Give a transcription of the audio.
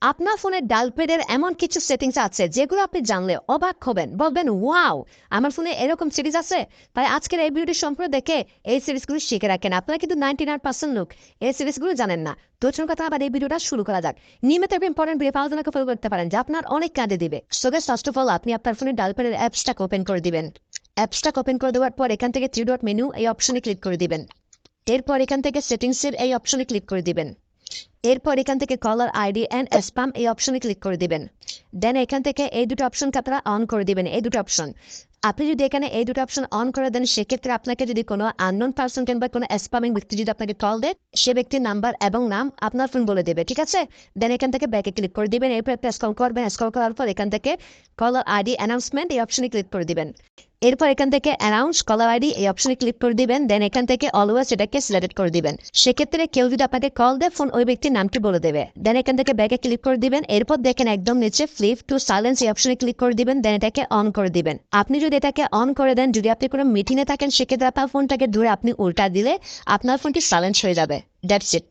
আপনার ফোনের ডায়াল প্যাডের এমন কিছু সেটিংস আছে যেগুলো আপনি জানলে অবাক হবেন, বলবেন ওয়াও, আমার ফোনে এরকম সিরিজ আছে। তাই আজকের এই ভিডিওটি সম্পূর্ণ দেখে এই সিরিজগুলো শিখে রাখেন। আপনারা কিন্তু 99% লোক এই সিরিজগুলো জানেন না। তো চলুন কথা আবার এই ভিডিওটা শুরু করা যাক। নিয়মিত একটা ইম্পর্টেন্ট ভিডিও পাওয়ার জন্য ফলো করতে পারেন যা আপনার অনেক কাজে দিবে। So guys, first of all আপনি আপনার ফোনের ডায়াল প্যাডের অ্যাপসটাকে ওপেন করে দিবেন। অ্যাপসটাকে ওপেন করে দেওয়ার পর এখান থেকে থ্রি ডট মেনু এই অপশনে ক্লিক করে দিবেন। এরপর এখান থেকে সেটিংসের এই অপশনে ক্লিক করে দিবেন। এরপর এখান থেকে কলার আইডি অ্যান্ড স্প্যাম এই অপশনে ক্লিক করে দিবেন। দেন এখান থেকে এই দুটো অপশনকে আপনারা অন করে দিবেন। এই দুটো অপশন আপনি যদি এখানে এই দুটো অপশন অন করে দেন, সেক্ষেত্রে আপনাকে যদি কোনো আননোন পার্সন কিংবা কোনো স্প্যামিং ব্যক্তি যদি আপনাকে কল দেয়, সে ব্যক্তির নাম্বার এবং নাম আপনার ফোন বলে দেবে, ঠিক আছে? দেন এখান থেকে ব্যাকে ক্লিক করে দিবেন। এরপর একটা স্ক্রল করবেন, স্ক্রল করার পর এখান থেকে কলার আইডি অ্যানাউন্সমেন্ট এই অপশনে ক্লিক করে দিবেন। এরপর এখান থেকে অ্যানাউন্স কলার আইডি এই অপশনে ক্লিক করে দিবেন। দেন এখান থেকে অলওয়েজ এটাকে সিলেক্ট করে দিবেন। সেক্ষেত্রে কেউ যদি আপনাকে কল দেয়, ফোন ওই ব্যক্তির নামটি বলে দেবে। দেন এখান থেকে ব্যাকে ক্লিক করে দিবেন। এরপর দেখেন একদম নিচে ফ্লিপ টু সাইলেন্স এই অপশনে ক্লিক করে দিবেন। দেন এটাকে অন করে দিবেন। আপনি যদি এটাকে অন করে দেন, যদি আপনি কোনো মিটিংয়ে থাকেন, সেক্ষেত্রে আপনার ফোনটাকে ধরে আপনি উল্টা দিলে আপনার ফোনটি সাইলেন্স হয়ে যাবে। That's it.